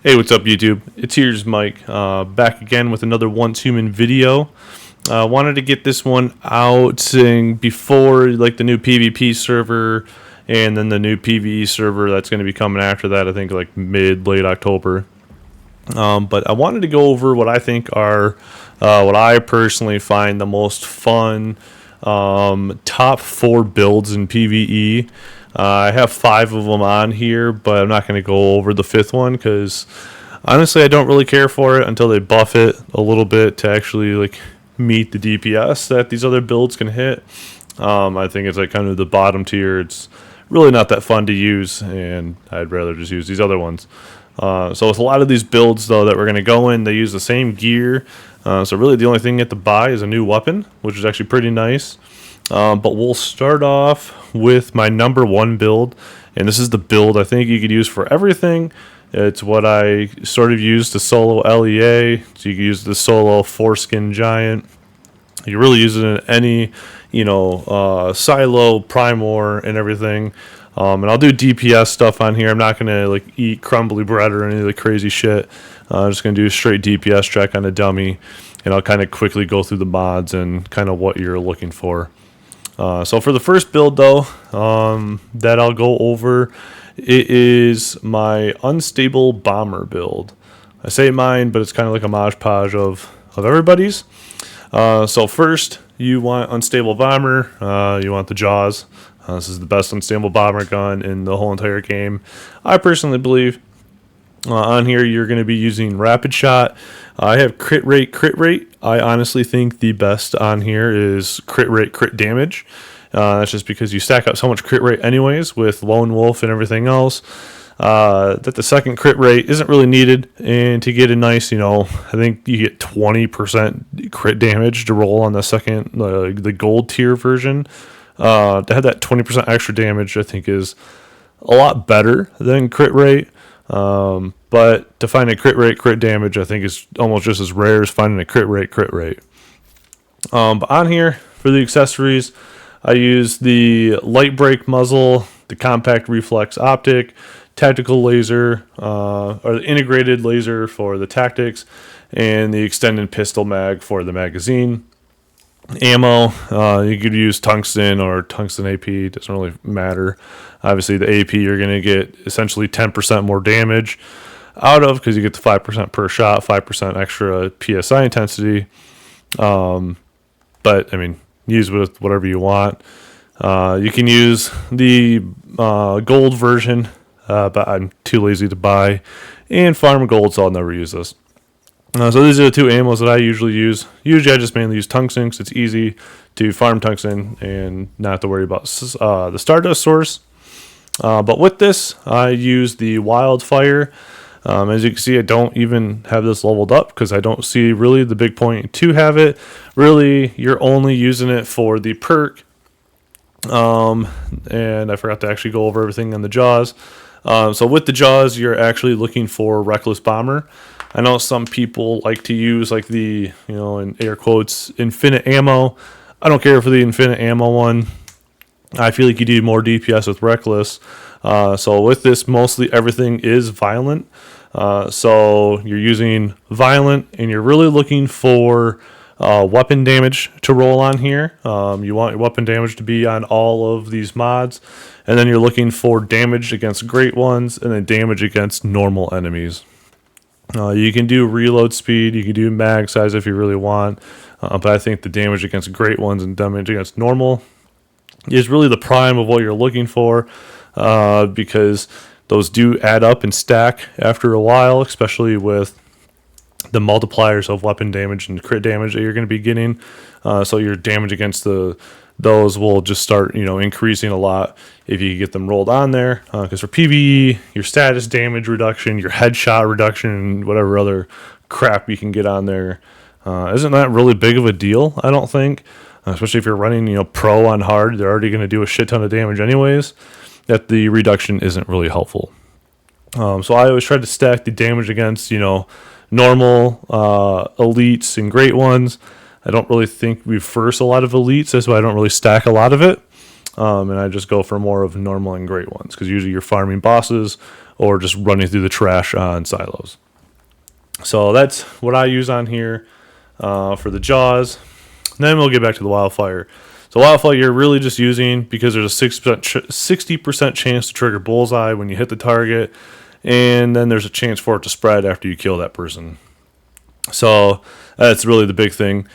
Hey, what's up, YouTube? It's Here's Mike, back again with another Once Human video. Wanted to get this one out saying before like the new PvP server and then the new PvE server that's going to be coming after that. I think like late October. But I wanted to go over what I think are what I personally find the most fun top 4 builds in PvE. I have 5 of them on here, but I'm not going to go over the 5th one because honestly I don't really care for it until they buff it a little bit to actually like meet the DPS that these other builds can hit. I think it's like kind of the bottom tier. It's really not that fun to use, and I'd rather just use these other ones. So with a lot of these builds though that we're going to go in, they use the same gear. So really the only thing you have to buy is a new weapon, which is actually pretty nice. But we'll start off with my number 1 build, and this is the build I think you could use for everything. It's what I sort of use to solo LEA, so you can use the solo foreskin giant. You can really use it in any, silo, primor, and everything. And I'll do DPS stuff on here. I'm not going to like eat crumbly bread or any of the crazy shit. I'm just going to do a straight DPS check on a dummy, and I'll kind of quickly go through the mods and kind of what you're looking for. So for the first build though, that I'll go over, it is my unstable bomber build. I say mine, but it's kind of like a Mod Podge of everybody's. So first you want unstable bomber, you want the Jaws. This is the best unstable bomber gun in the whole entire game, I personally believe. On here, you're going to be using rapid shot. I have crit rate. I honestly think the best on here is crit rate, crit damage. That's just because you stack up so much crit rate anyways with Lone Wolf and everything else. That the second crit rate isn't really needed. And to get a nice, I think you get 20% crit damage to roll on the second, the gold tier version. To have that 20% extra damage, I think is a lot better than crit rate. But to find a crit rate, crit damage, I think is almost just as rare as finding a crit rate. But on here, for the accessories, I use the light break muzzle, the compact reflex optic, tactical laser, or the integrated laser for the tactics, and the extended pistol mag for the magazine. Ammo, you could use tungsten or tungsten AP, doesn't really matter. Obviously the AP you're going to get essentially 10% more damage out of, because you get the 5% per shot, 5% extra PSI intensity. But I mean, use with whatever you want. You can use the gold version, but I'm too lazy to buy and farm gold, so I'll never use this. So these are the 2 ammos that I usually use. Usually I just mainly use tungsten because it's easy to farm tungsten and not have to worry about the Stardust source. But with this, I use the Wildfire. As you can see, I don't even have this leveled up because I don't see really the big point to have it. Really, you're only using it for the perk. And I forgot to actually go over everything on the Jaws. So with the Jaws, you're actually looking for Reckless Bomber. I know some people like to use like the, in air quotes, infinite ammo. I don't care for the infinite ammo one. I feel like you do more DPS with Reckless. So with this, mostly everything is violent. So you're using violent, and you're really looking for weapon damage to roll on here. You want your weapon damage to be on all of these mods. And then you're looking for damage against great ones, and then damage against normal enemies. You can do reload speed, you can do mag size if you really want, but I think the damage against great ones and damage against normal is really the prime of what you're looking for, because those do add up and stack after a while, especially with the multipliers of weapon damage and crit damage that you're going to be getting. So your damage against those will just start, increasing a lot if you get them rolled on there. Because for PvE, your status damage reduction, your headshot reduction, and whatever other crap you can get on there, isn't that really big of a deal, I don't think. Especially if you're running, pro on hard, they're already going to do a shit ton of damage anyways. That the reduction isn't really helpful. So I always try to stack the damage against, normal, elites, and great ones. I don't really think we first a lot of elites, that's why I don't really stack a lot of it. and I just go for more of normal and great ones because usually you're farming bosses or just running through the trash on silos. So that's what I use on here for the jaws. Then we'll get back to the wildfire. So wildfire you're really just using because there's a 60% chance to trigger bullseye when you hit the target, and then there's a chance for it to spread after you kill that person. So that's really the big thing.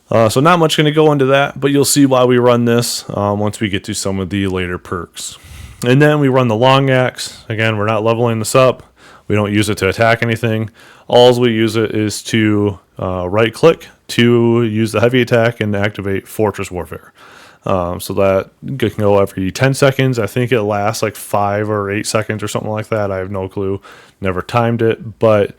So not much going to go into that, but you'll see why we run this once we get to some of the later perks. And then we run the long axe. Again, we're not leveling this up. We don't use it to attack anything. All we use it is to right click to use the heavy attack and activate Fortress Warfare. So that can go every 10 seconds. I think it lasts like 5 or 8 seconds or something like that. I have no clue. Never timed it. But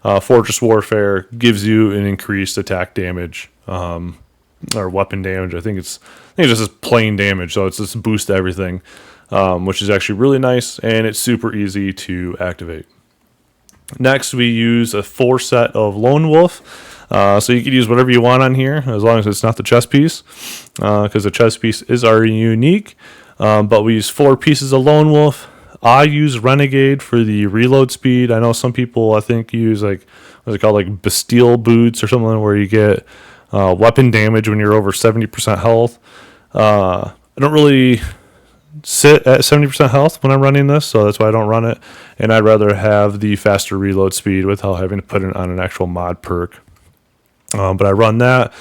Fortress Warfare gives you an increased attack damage or weapon damage. I think it's just plain damage. So it's just boost to everything, which is actually really nice. And it's super easy to activate. Next, we use a 4 set of Lone Wolf. So you can use whatever you want on here, as long as it's not the chest piece, because the chest piece is already unique. But we use 4 pieces of Lone Wolf. I use Renegade for the reload speed. I know some people, I think, use like, what's it called, like Bastille boots or something, where you get weapon damage when you're over 70% health. I don't really sit at 70% health when I'm running this, so that's why I don't run it. And I'd rather have the faster reload speed without having to put it on an actual mod perk. But I run that,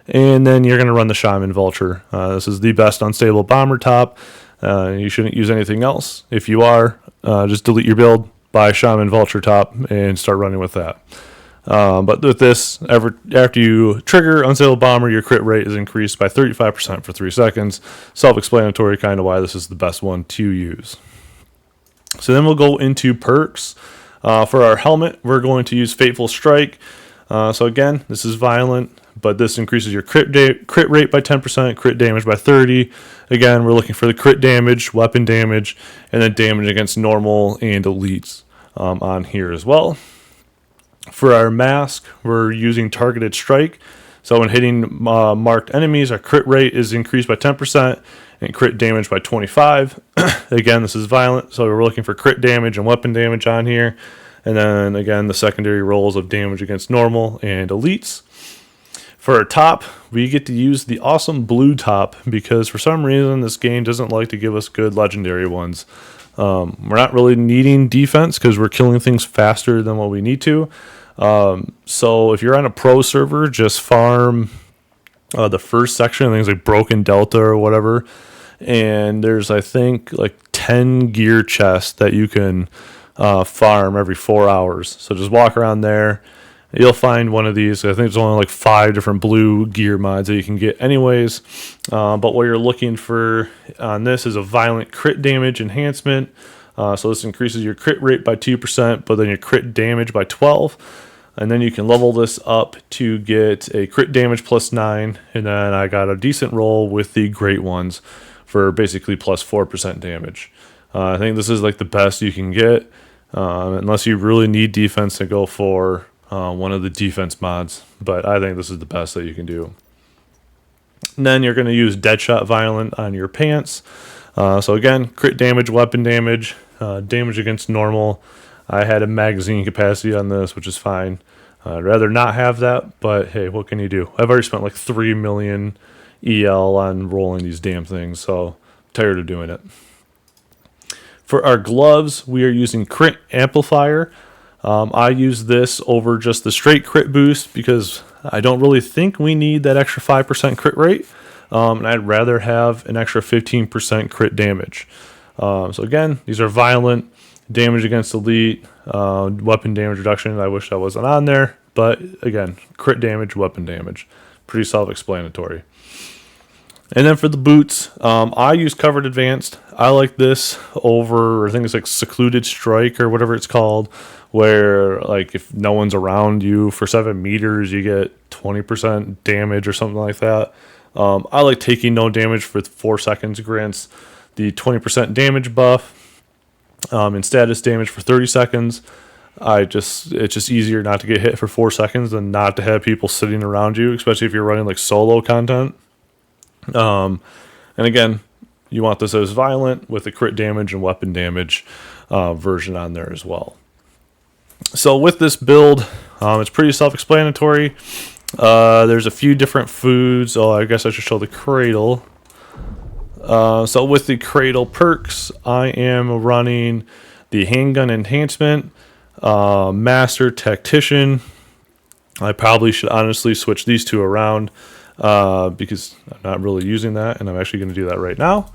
and then you're going to run the Shaman Vulture. This is the best unstable bomber top. You shouldn't use anything else. If you are, just delete your build, buy Shaman Vulture top, and start running with that. But with this, after you trigger Unstable Bomber, your crit rate is increased by 35% for 3 seconds. Self-explanatory, kind of why this is the best one to use. So then we'll go into perks. For our helmet, we're going to use Fateful Strike. So again, this is violent, but this increases your crit rate by 10%, crit damage by 30%. Again, we're looking for the crit damage, weapon damage, and then damage against normal and elites on here as well. For our mask, we're using Targeted Strike. So when hitting marked enemies, our crit rate is increased by 10% and crit damage by 25%. Again, this is violent, so we're looking for crit damage and weapon damage on here. And then, again, the secondary rolls of damage against normal and elites. For our top, we get to use the awesome blue top because for some reason this game doesn't like to give us good legendary ones. We're not really needing defense because we're killing things faster than what we need to. So if you're on a pro server, just farm the first section, things like Broken Delta or whatever. And there's, I think, like 10 gear chests that you can farm every 4 hours. So just walk around there. You'll find one of these. I think there's only like 5 different blue gear mods that you can get anyways. But what you're looking for on this is a violent crit damage enhancement. So this increases your crit rate by 2%, but then your crit damage by 12%. And then you can level this up to get a crit damage plus 9. And then I got a decent roll with the great ones for basically plus 4% damage. I think this is like the best you can get. Unless you really need defense, to go for one of the defense mods, but I think this is the best that you can do. And then you're going to use Deadshot Violent on your pants. So again, crit damage, weapon damage, damage against normal. I had a magazine capacity on this, which is fine. I'd rather not have that, but hey, what can you do? I've already spent like 3 million EL on rolling these damn things, so I'm tired of doing it. For our gloves, we are using Crit Amplifier. I use this over just the straight crit boost because I don't really think we need that extra 5% crit rate. And I'd rather have an extra 15% crit damage. So again, these are violent, damage against elite, weapon damage reduction. I wish that wasn't on there. But again, crit damage, weapon damage. Pretty self-explanatory. And then for the boots, I use Covered Advanced. I like this over, I think it's like Secluded Strike or whatever it's called, where like if no one's around you for 7 meters, you get 20% damage or something like that. I like taking no damage for 4 seconds, grants the 20% damage buff, and status damage for 30 seconds. It's just easier not to get hit for 4 seconds than not to have people sitting around you, especially if you're running like solo content. And again, you want this as violent with the crit damage and weapon damage version on there as well. So with this build, it's pretty self-explanatory. There's a few different foods. Oh, I guess I should show the cradle. So with the cradle perks, I am running the handgun enhancement, master tactician. I probably should honestly switch these two around because I'm not really using that, and I'm actually going to do that right now.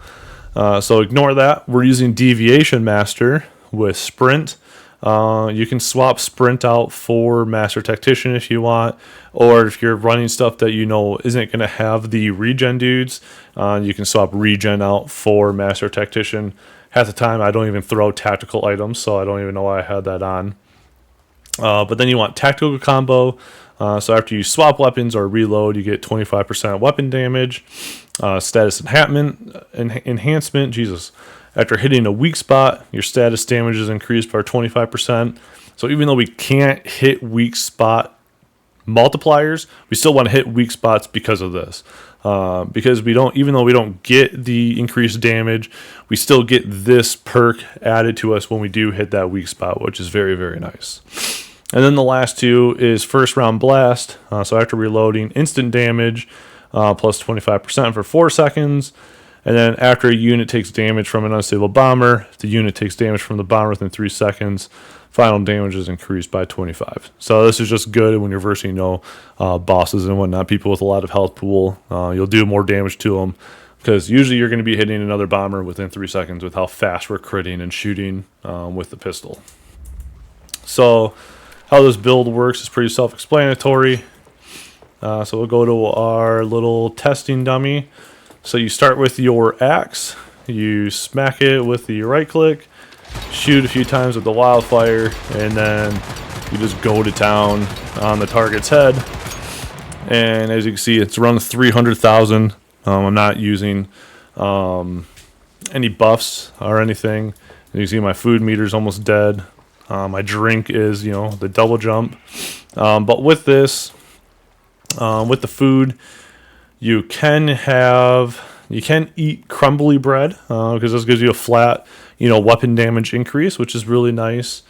So ignore that. We're using deviation master with sprint. You can swap sprint out for master tactician if you want, or if you're running stuff that you know isn't going to have the regen dudes, you can swap regen out for master tactician. Half the time I don't even throw tactical items, so I don't even know why I had that on. But then you want tactical combo. So after you swap weapons or reload, you get 25% weapon damage. Status enhancement. Jesus. After hitting a weak spot, your status damage is increased by 25%. So even though we can't hit weak spot multipliers, we still want to hit weak spots because of this. Because we don't, even though we don't get the increased damage, we still get this perk added to us when we do hit that weak spot, which is very, very nice. And then the last two is first round blast. So after reloading, instant damage plus 25% for 4 seconds. And then after a unit takes damage from an unstable bomber, the unit takes damage from the bomber within 3 seconds. Final damage is increased by 25. So this is just good when you're versing bosses and whatnot, people with a lot of health pool. You'll do more damage to them because usually you're going to be hitting another bomber within 3 seconds with how fast we're critting and shooting with the pistol. So how this build works is pretty self-explanatory. So we'll go to our little testing dummy. So you start with your axe, you smack it with the right click, shoot a few times with the wildfire, and then you just go to town on the target's head. And as you can see, it's around 300,000. I'm not using any buffs or anything. And you see my food meter's almost dead. My drink is, the double jump. But with this, with the food, you can eat crumbly bread because this gives you a flat, weapon damage increase, which is really nice.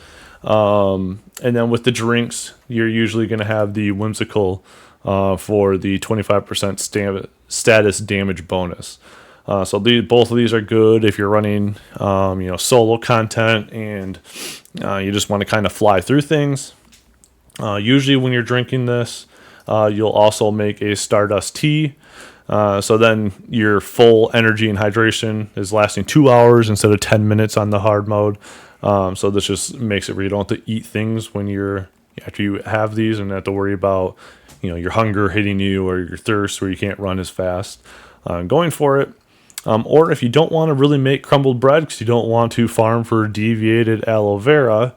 And then with the drinks, you're usually going to have the whimsical for the 25% status damage bonus. So both of these are good if you're running, solo content and you just want to kind of fly through things. Usually when you're drinking this, you'll also make a Stardust tea. So then your full energy and hydration is lasting 2 hours instead of 10 minutes on the hard mode. So this just makes it where you don't have to eat things after you have these and have to worry about, your hunger hitting you or your thirst where you can't run as fast. Going for it. Or if you don't want to really make crumbled bread because you don't want to farm for deviated aloe vera,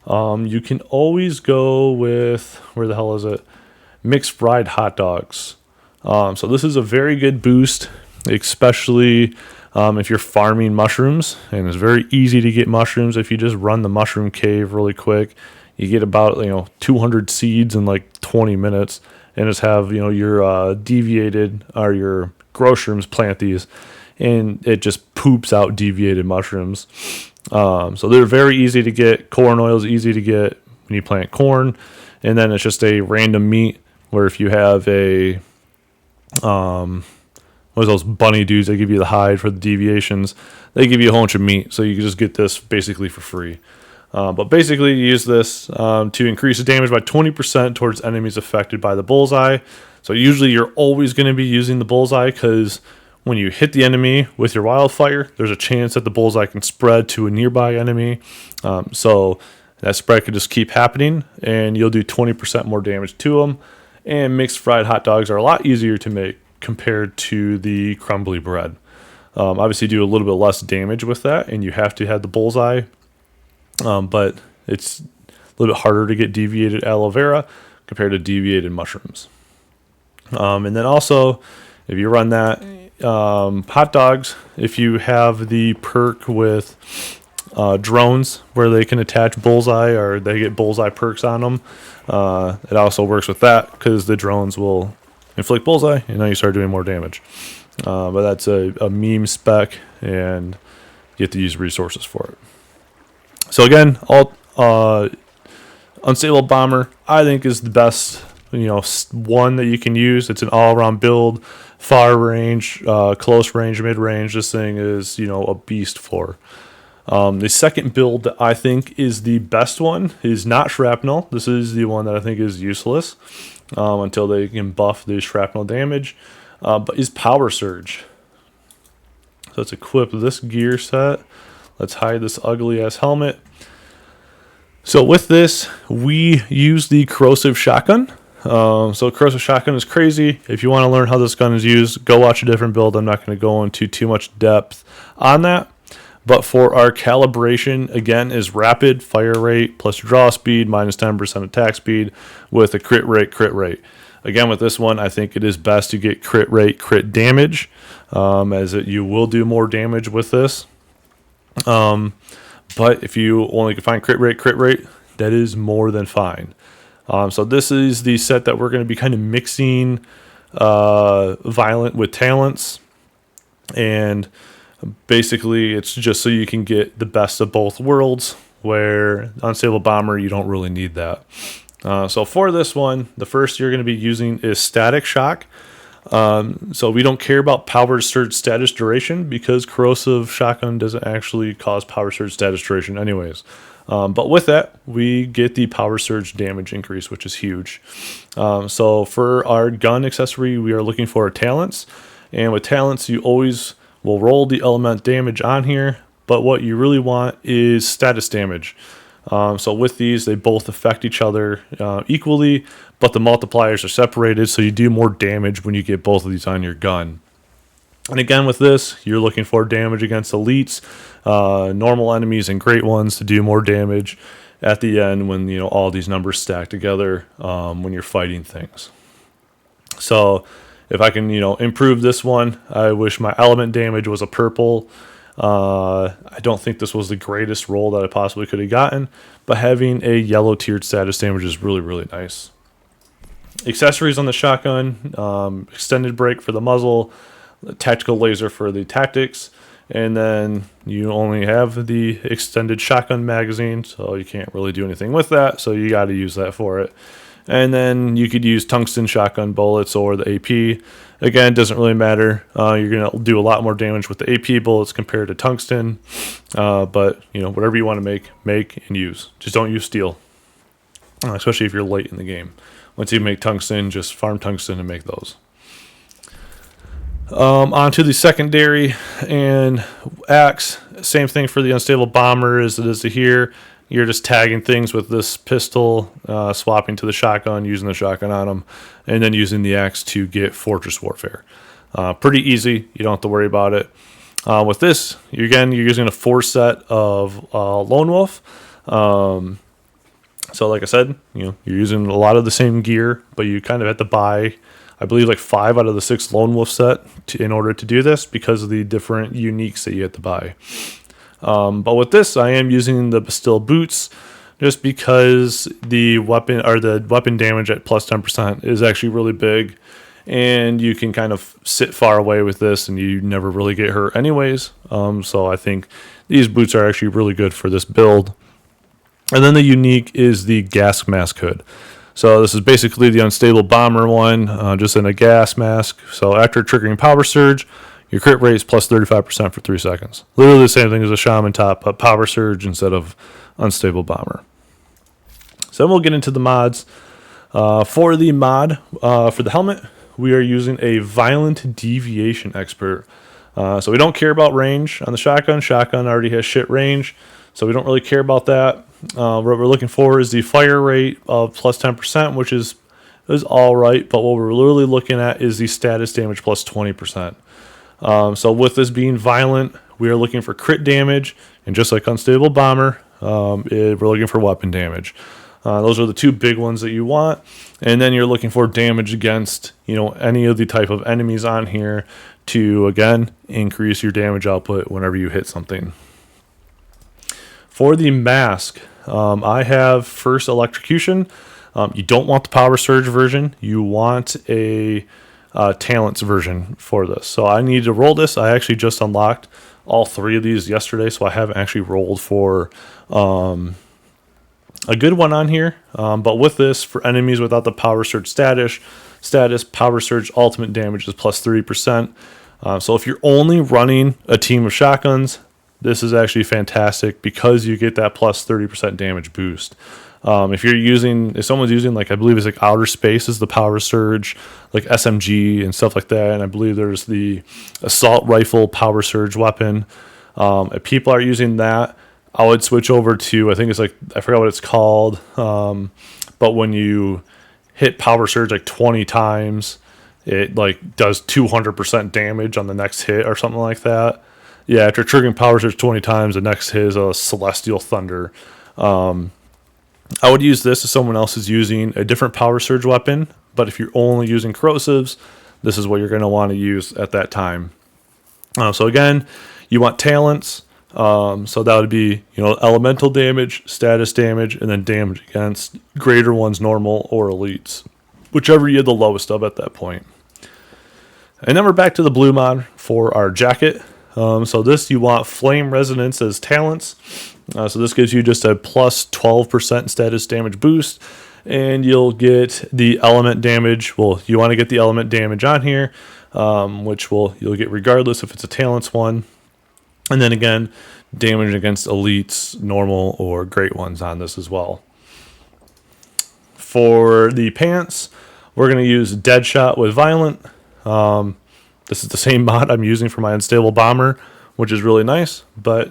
you can always go with, where the hell is it? Mixed fried hot dogs. So this is a very good boost, especially if you're farming mushrooms, and it's very easy to get mushrooms if you just run the mushroom cave really quick. You get about 200 seeds in like 20 minutes, and just have your deviated or your grow shrooms plant these, and it just poops out deviated mushrooms. So they're very easy to get. Corn oil is easy to get when you plant corn, and then it's just a random meat where if you have a what are those bunny dudes that give you the hide for the deviations, they give you a whole bunch of meat, so you can just get this basically for free. But basically you use this to increase the damage by 20% towards enemies affected by the bullseye. So usually you're always going to be using the bullseye because when you hit the enemy with your wildfire, there's a chance that the bullseye can spread to a nearby enemy. So that spread could just keep happening, and you'll do 20% more damage to them. And mixed fried hot dogs are a lot easier to make compared to the crumbly bread. Obviously, do a little bit less damage with that, and you have to have the bullseye. But it's a little bit harder to get deviated aloe vera compared to deviated mushrooms. And then also, if you run that, hot dogs, if you have the perk with drones where they can attach bullseye or they get bullseye perks on them, it also works with that because the drones will inflict bullseye and now you start doing more damage. but that's a meme spec, and you have to use resources for it. So again, Unstable Bomber, I think, is the best, one that you can use. It's an all-around build, far range, close range, mid range. This thing is, a beast for. The second build that I think is the best one is not Shrapnel. This is the one that I think is useless until they can buff the Shrapnel damage, but is Power Surge. So let's equip this gear set. Let's hide this ugly ass helmet. So with this, we use the Corrosive Shotgun. So Corrosive Shotgun is crazy. If you want to learn how this gun is used, go watch a different build. I'm not going to go into too much depth on that. But for our calibration, again, is rapid fire rate plus draw speed minus 10% attack speed with a crit rate. Again, with this one, I think it is best to get crit rate, crit damage, as you will do more damage with this. But if you only can find crit rate, that is more than fine. So this is the set that we're going to be kind of mixing violent with talents, and basically it's just so you can get the best of both worlds, where Unstable Bomber, you don't really need that. So for this one, the first you're going to be using is Static Shock. So we don't care about Power Surge status duration because Corrosive Shotgun doesn't actually cause Power Surge status duration anyways. But with that, we get the Power Surge damage increase, which is huge. So for our gun accessory, we are looking for talents. And with talents, you always will roll the element damage on here, but what you really want is status damage. So with these, they both affect each other equally, but the multipliers are separated, so you do more damage when you get both of these on your gun. And again, with this, you're looking for damage against elites, normal enemies, and great ones to do more damage at the end when all these numbers stack together when you're fighting things. So if I can improve this one, I wish my element damage was a purple. I don't think this was the greatest roll that I possibly could have gotten, but having a yellow tiered status damage is really, really nice. Accessories on the shotgun, extended break for the muzzle, tactical laser for the tactics, and then you only have the extended shotgun magazine, so you can't really do anything with that, so you got to use that for it. And then you could use tungsten shotgun bullets or the AP. Again, it doesn't really matter. You're going to do a lot more damage with the AP bullets compared to tungsten. But, whatever you want to make and use. Just don't use steel, especially if you're late in the game. Once you make tungsten, just farm tungsten and make those. On to the secondary and axe. Same thing for the Unstable Bomber as it is to here. You're just tagging things with this pistol, swapping to the shotgun, using the shotgun on them, and then using the axe to get Fortress Warfare. Pretty easy. You don't have to worry about it. With this, you're using a 4 set of Lone Wolf. So like I said, you're using a lot of the same gear, but you kind of have to buy, I believe, like 5 out of the 6 Lone Wolf set in order to do this because of the different uniques that you have to buy. But with this, I am using the Bastille Boots just because the weapon damage at plus 10% is actually really big, and you can kind of sit far away with this and you never really get hurt anyways. So I think these boots are actually really good for this build. And then the unique is the gas mask hood. So this is basically the Unstable Bomber one, just in a gas mask. So after triggering Power Surge, your crit rate is plus 35% for 3 seconds. Literally the same thing as a Shaman top, but Power Surge instead of Unstable Bomber. So then we'll get into the mods. For the mod, for the helmet, we are using a Violent Deviation Expert. So we don't care about range on the shotgun. Shotgun already has shit range, so we don't really care about that. What we're looking for is the fire rate of plus 10%, which is all right, but what we're really looking at is the status damage plus 20%. So with this being violent, we are looking for crit damage, and just like Unstable Bomber, we're looking for weapon damage. Those are the 2 big ones that you want, and then you're looking for damage against any of the type of enemies on here to again increase your damage output whenever you hit something. For the mask, I have first electrocution. You don't want the Power Surge version. You want a talents version for this. So I need to roll this. I actually just unlocked all 3 of these yesterday, so I haven't actually rolled for a good one on here. But with this, for enemies without the Power Surge status, Power Surge ultimate damage is plus 30%. So if you're only running a team of shotguns, this is actually fantastic because you get that plus 30% damage boost. If someone's using, like, I believe it's like Outer Space is the Power Surge, like SMG and stuff like that, and I believe there's the Assault Rifle Power Surge weapon. If people are using that, I would switch over to, I think it's like, I forgot what it's called, but when you hit Power Surge like 20 times, it like does 200% damage on the next hit or something like that. Yeah, after triggering Power Surge 20 times, the next hit is a Celestial Thunder. I would use this if someone else is using a different Power Surge weapon, but if you're only using corrosives, this is what you're going to want to use at that time. So again, you want talents. So that would be, elemental damage, status damage, and then damage against greater ones, normal, or elites, whichever you had the lowest of at that point. And then we're back to the blue mod for our jacket. So this, you want Flame Resonance as talents. So this gives you just a plus 12% status damage boost, and you'll get the element damage. Well, you want to get the element damage on here, which you'll get regardless if it's a talents one. And then again, damage against elites, normal, or great ones on this as well. For the pants, we're going to use Deadshot with Violent. This is the same mod I'm using for my Unstable Bomber, which is really nice. But,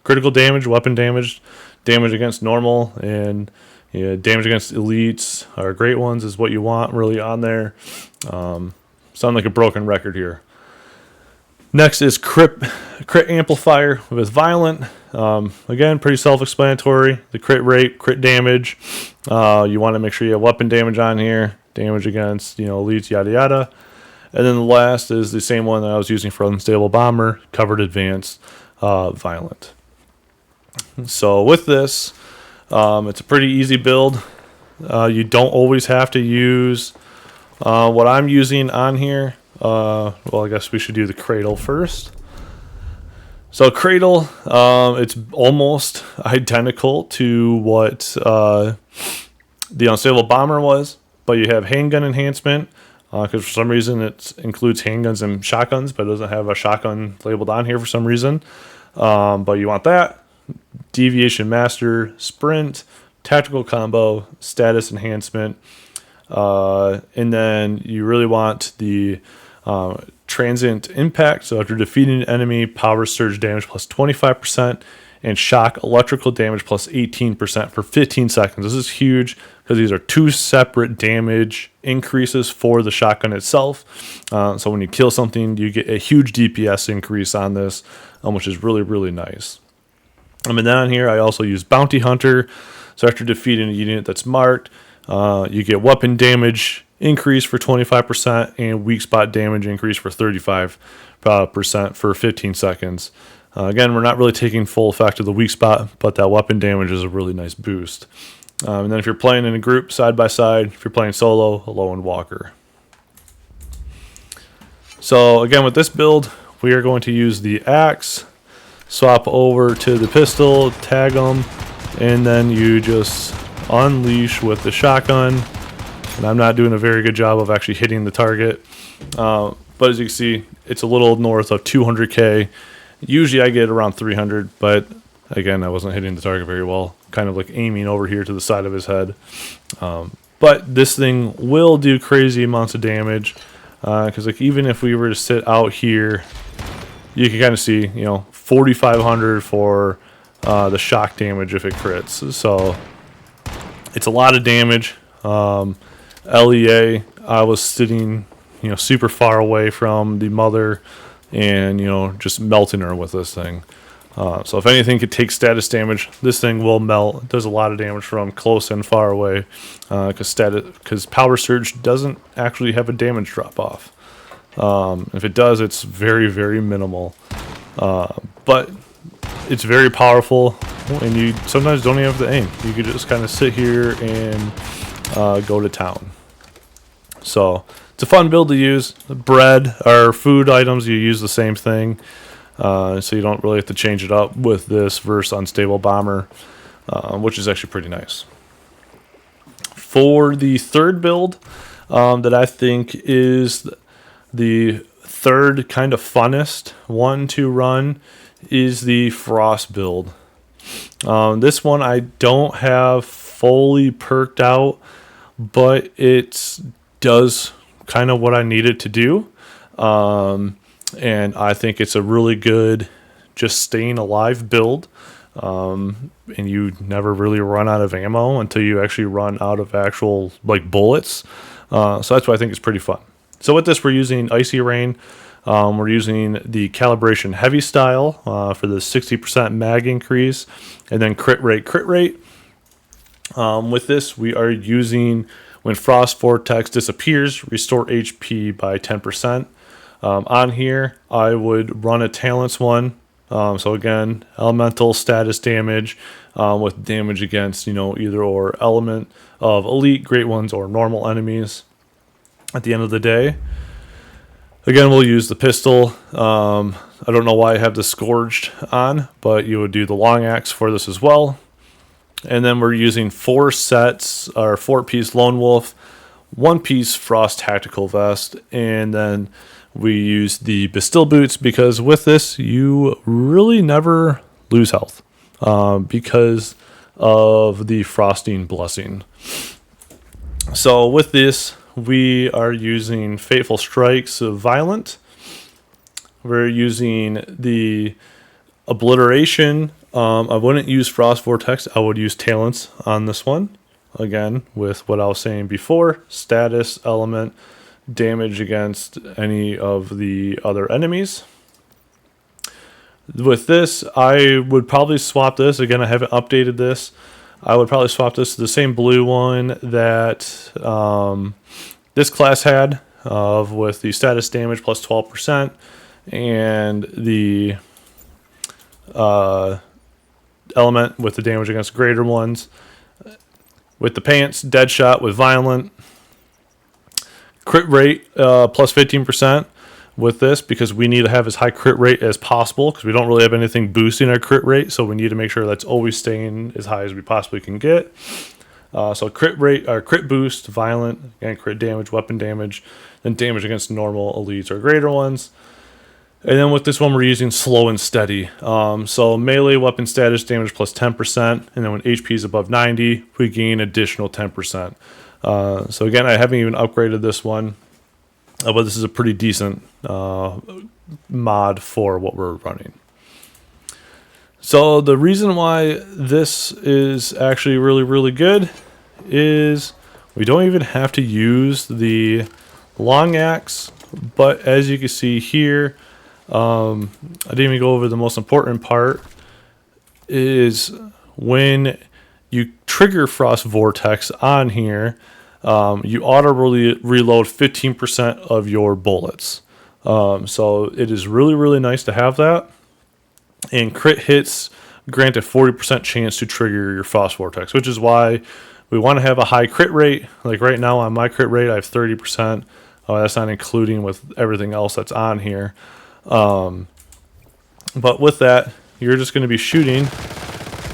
critical damage, weapon damage, damage against normal, and damage against elites or great ones is what you want really on there. Sound like a broken record here. Next is crit amplifier with Violent. Again, pretty self-explanatory. The crit rate, crit damage. You want to make sure you have weapon damage on here. Damage against, elites, yada yada. And then the last is the same one that I was using for Unstable Bomber, Covered Advanced Violent. So with this, it's a pretty easy build. You don't always have to use what I'm using on here. I guess we should do the Cradle first. So Cradle, it's almost identical to what the Unstable Bomber was, but you have handgun enhancement, because for some reason it includes handguns and shotguns, but it doesn't have a shotgun labeled on here for some reason. But you want that. Deviation Master, Sprint, Tactical Combo, Status Enhancement, and then you really want the Transient Impact. So after defeating an enemy, Power Surge damage plus 25%, and Shock Electrical damage plus 18% for 15 seconds. This is huge because these are 2 separate damage increases for the shotgun itself. So when you kill something, you get a huge DPS increase on this, which is really, really nice. And then on here, I also use Bounty Hunter. So after defeating a unit that's marked, you get weapon damage increase for 25% and weak spot damage increase for 35% for 15 seconds. Again, we're not really taking full effect of the weak spot, but that weapon damage is a really nice boost. And then if you're playing in a group, side by side, if you're playing solo, a Lone Walker. So again, with this build, we are going to use the axe, swap over to the pistol, tag them, and then you just unleash with the shotgun. And I'm not doing a very good job of actually hitting the target. But as you can see, it's a little north of 200k. Usually I get around 300, but again, I wasn't hitting the target very well. Kind of like aiming over here to the side of his head. But this thing will do crazy amounts of damage. Because like even if we were to sit out here, you can kind of see, 4,500 for the shock damage if it crits. So it's a lot of damage. LEA, I was sitting, super far away from the mother and, just melting her with this thing. So if anything could take status damage, this thing will melt. It does a lot of damage from close and far away because Power Surge doesn't actually have a damage drop off. If it does, it's very, very minimal. But it's very powerful, and you sometimes don't even have to aim. You could just kind of sit here and go to town. So it's a fun build to use. Bread or food items, you use the same thing. So you don't really have to change it up with this versus Unstable Bomber, which is actually pretty nice. For the third build that I think is the third kind of funnest one to run is the Frost build. This one I don't have fully perked out, but it does kind of what I need it to do. And I think it's a really good just staying alive build. And you never really run out of ammo until you actually run out of actual like bullets. So that's why I think it's pretty fun. So with this, we're using Icy Rain. We're using the Calibration Heavy style for the 60% mag increase, and then crit rate. With this, we are using when Frost Vortex disappears, restore HP by 10%. On here, I would run a Talents one. So again, elemental status damage with damage against, either or element of elite, great ones, or normal enemies at the end of the day. Again, we'll use the pistol. I don't know why I have the Scourged on, but you would do the long axe for this as well. And then we're using 4 sets, or 4-piece Lone Wolf, 1-piece Frost Tactical Vest, and then we use the Bastille Boots because with this, you really never lose health because of the Frosting Blessing. So with this, we are using Fateful Strikes of Violent. We're using the Obliteration. I wouldn't use Frost Vortex. I would use Talents on this one. Again, with what I was saying before, status, element, damage against any of the other enemies. With this, I would probably swap this. Again, I haven't updated this. I would probably swap this to the same blue one that this class had with the status damage plus 12% and the element with the damage against greater ones. With the pants, Deadshot with Violent. Crit rate plus 15% with this because we need to have as high crit rate as possible because we don't really have anything boosting our crit rate, so we need to make sure that's always staying as high as we possibly can get. So crit rate or crit boost, Violent, and crit damage, weapon damage, then damage against normal, elites, or greater ones. And then with this one, we're using Slow and Steady. So melee weapon status damage plus 10%, and then when HP is above 90, we gain additional 10%. So again, I haven't even upgraded this one, but this is a pretty decent mod for what we're running. So the reason why this is actually really, really good is we don't even have to use the long axe, but as you can see here, I didn't even go over the most important part, is when you trigger Frost Vortex on here, you auto reload 15% of your bullets. So it is really, really nice to have that. And crit hits grant a 40% chance to trigger your Frost Vortex, which is why we want to have a high crit rate. Like right now on my crit rate, I have 30%. That's not including with everything else that's on here. But with that, you're just going to be shooting,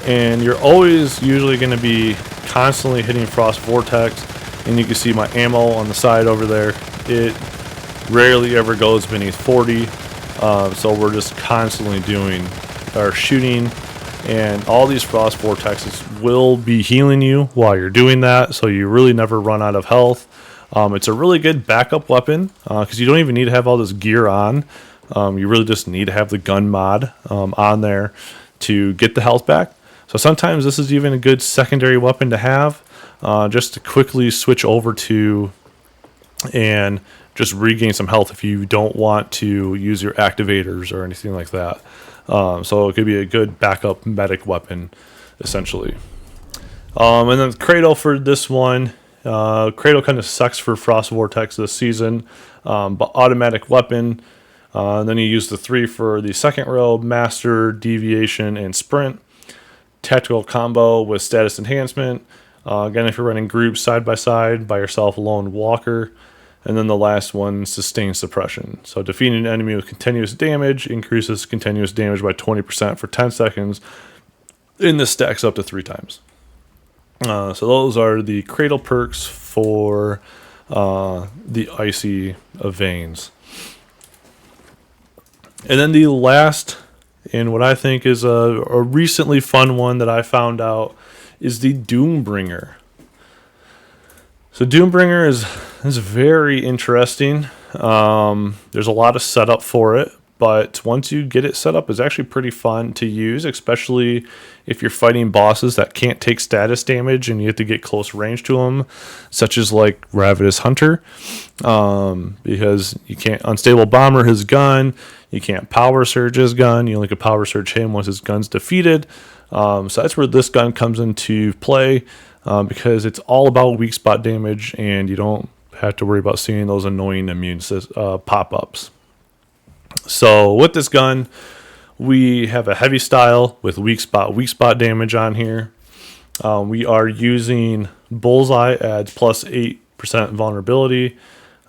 and you're always usually going to be constantly hitting Frost Vortex. And you can see my ammo on the side over there. It rarely ever goes beneath 40. So we're just constantly doing our shooting, and all these Frost Vortexes will be healing you while you're doing that. So you really never run out of health. It's a really good backup weapon because you don't even need to have all this gear on. You really just need to have the gun mod on there to get the health back. So sometimes this is even a good secondary weapon to have just to quickly switch over to and just regain some health if you don't want to use your activators or anything like that. So it could be a good backup medic weapon, essentially. And then Cradle for this one. Cradle kind of sucks for Frost Vortex this season, but automatic weapon. Then you use the 3 for the second row, Master, Deviation, and Sprint. Tactical combo with status enhancement. Again, if you're running groups side by side, by yourself, lone walker. And then the last one, sustained suppression. So defeating an enemy with continuous damage increases continuous damage by 20% for 10 seconds. And this stacks up to 3 times. So those are the cradle perks for the Icy Veins. And then the last, and what I think is a recently fun one that I found out, is the Doombringer. So Doombringer is very interesting. There's a lot of setup for it, but once you get it set up, it's actually pretty fun to use, especially if you're fighting bosses that can't take status damage and you have to get close range to them, such as like Ravenous Hunter, because you can't Unstable Bomber his gun, you can't Power Surge his gun, you only can Power Surge him once his gun's defeated. So that's where this gun comes into play, because it's all about weak spot damage and you don't have to worry about seeing those annoying immune pop-ups. So with this gun, we have a heavy style with weak spot damage on here. We are using Bullseye, adds plus 8% vulnerability.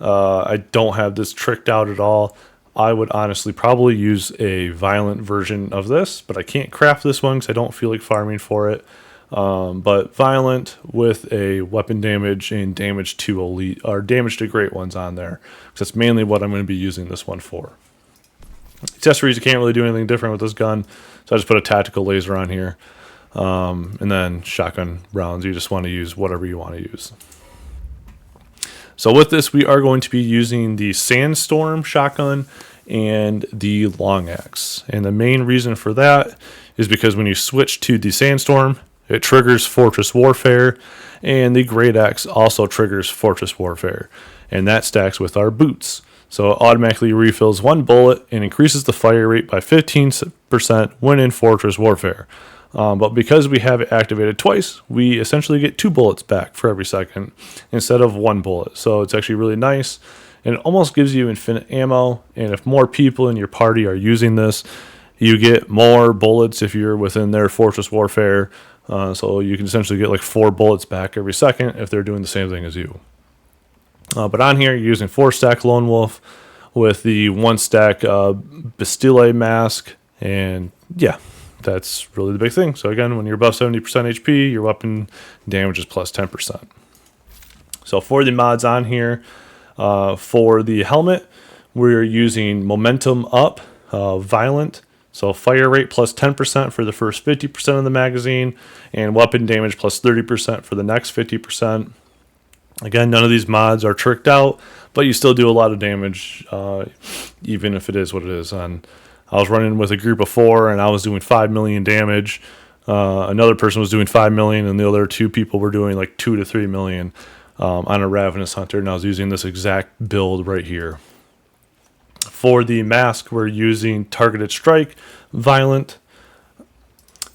I don't have this tricked out at all. I would honestly probably use a violent version of this, but I can't craft this one because I don't feel like farming for it. But violent with a weapon damage and damage to elite, or damage to great ones on there, because that's mainly what I'm going to be using this one for. Accessories, you can't really do anything different with this gun, so I just put a tactical laser on here, and then shotgun rounds. You just want to use whatever you want to use. So with this, we are going to be using the Sandstorm shotgun and the long axe, and the main reason for that is because when you switch to the Sandstorm, it triggers Fortress Warfare, and the Great Axe also triggers Fortress Warfare, and that stacks with our boots. So it automatically refills 1 bullet and increases the fire rate by 15% when in Fortress Warfare. But because we have it activated twice, we essentially get 2 bullets back for every second instead of 1 bullet. So it's actually really nice, and it almost gives you infinite ammo. And if more people in your party are using this, you get more bullets if you're within their Fortress Warfare. So you can essentially get like 4 bullets back every second if they're doing the same thing as you. But on here, you're using 4-stack Lone Wolf with the 1-stack Bastille mask, and yeah, that's really the big thing. So again, when you're above 70% HP, your weapon damage is plus 10%. So for the mods on here, for the helmet, we're using Momentum Up, Violent, so fire rate plus 10% for the first 50% of the magazine, and weapon damage plus 30% for the next 50%. Again, none of these mods are tricked out, but you still do a lot of damage, even if it is what it is. And I was running with a group of 4, and I was doing 5 million damage. Another person was doing 5 million, and the other 2 people were doing like 2 to 3 million on a Ravenous Hunter, and I was using this exact build right here. For the mask, we're using Targeted Strike, Violent.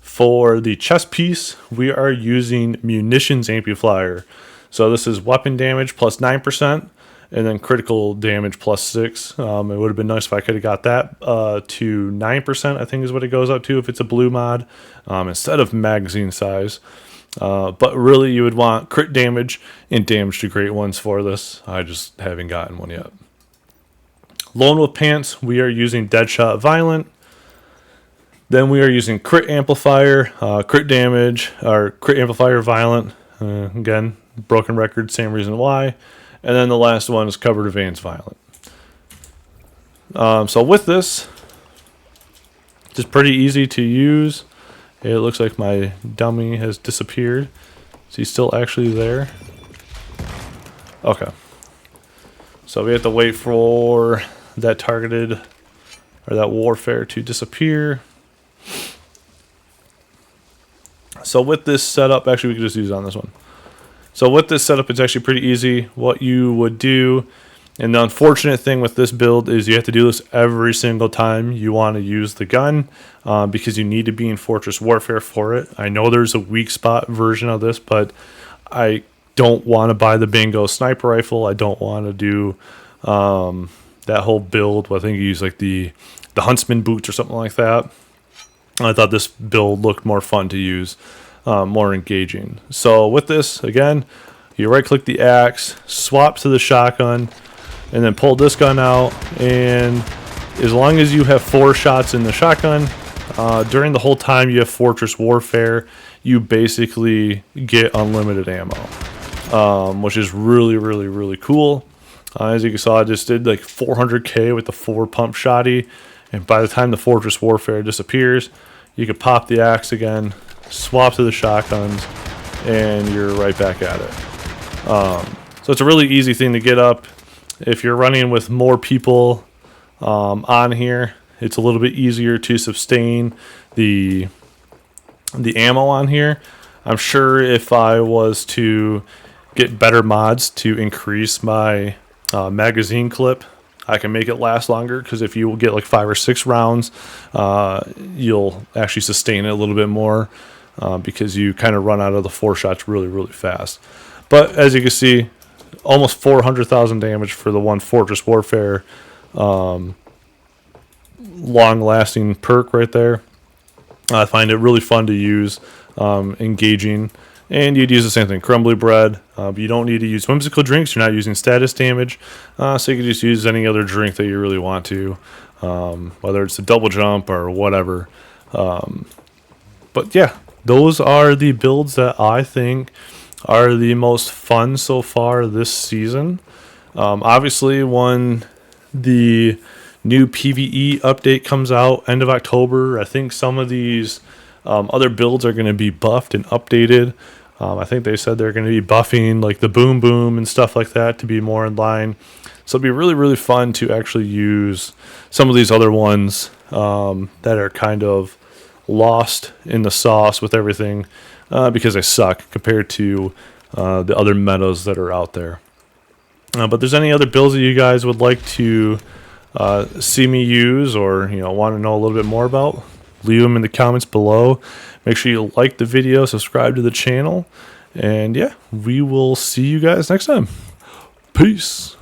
For the chest piece, we are using Munitions Amplifier. So this is weapon damage plus 9%, and then critical damage plus 6. It would have been nice if I could have got that to 9%, I think is what it goes up to if it's a blue mod, instead of magazine size. But really, you would want crit damage and damage to great ones for this. I just haven't gotten one yet. Lone Wolf Pants, we are using Deadshot Violent. Then we are using Crit Amplifier, crit damage, or Crit Amplifier Violent. Again, broken record, same reason why. And then the last one is Covered Veins Violent. So with this, just pretty easy to use. It looks like my dummy has disappeared. Is he still actually there? Okay. So we have to wait for that targeted, or that warfare to disappear. So with this setup, actually we could just use it on this one. So with this setup, it's actually pretty easy. What you would do, and the unfortunate thing with this build is you have to do this every single time you want to use the gun, because you need to be in Fortress Warfare for it. I know there's a weak spot version of this, but I don't want to buy the Bingo sniper rifle. I don't want to do that whole build. I think you use like the Huntsman boots or something like that. I thought this build looked more fun to use, more engaging. So with this, again, you right click the axe, swap to the shotgun, and then pull this gun out, and as long as you have 4 shots in the shotgun, during the whole time you have Fortress Warfare, you basically get unlimited ammo, which is really, really, really cool. As you saw, I just did like 400k with the 4-pump shotty, and by the time the Fortress Warfare disappears, you can pop the axe again, swap to the shotguns, and you're right back at it. So it's a really easy thing to get up. If you're running with more people on here, it's a little bit easier to sustain the ammo on here. I'm sure if I was to get better mods to increase my magazine clip, I can make it last longer, because if you get like 5 or 6 rounds, you'll actually sustain it a little bit more, because you kind of run out of the 4 shots really, really fast. But as you can see, almost 400,000 damage for the one Fortress Warfare long-lasting perk right there. I find it really fun to use, engaging. And you'd use the same thing, crumbly bread. But you don't need to use whimsical drinks. You're not using status damage. So you can just use any other drink that you really want to, whether it's a double jump or whatever. But yeah, those are the builds that I think are the most fun so far this season. Obviously, when the new PvE update comes out end of October, I think some of these other builds are going to be buffed and updated. I think they said they're going to be buffing like the boom boom and stuff like that to be more in line. So it'll be really, really fun to actually use some of these other ones that are kind of lost in the sauce with everything, because they suck compared to the other metas that are out there. But there's any other builds that you guys would like to see me use, or want to know a little bit more about, leave them in the comments below. Make sure you like the video, subscribe to the channel, and yeah, we will see you guys next time. Peace.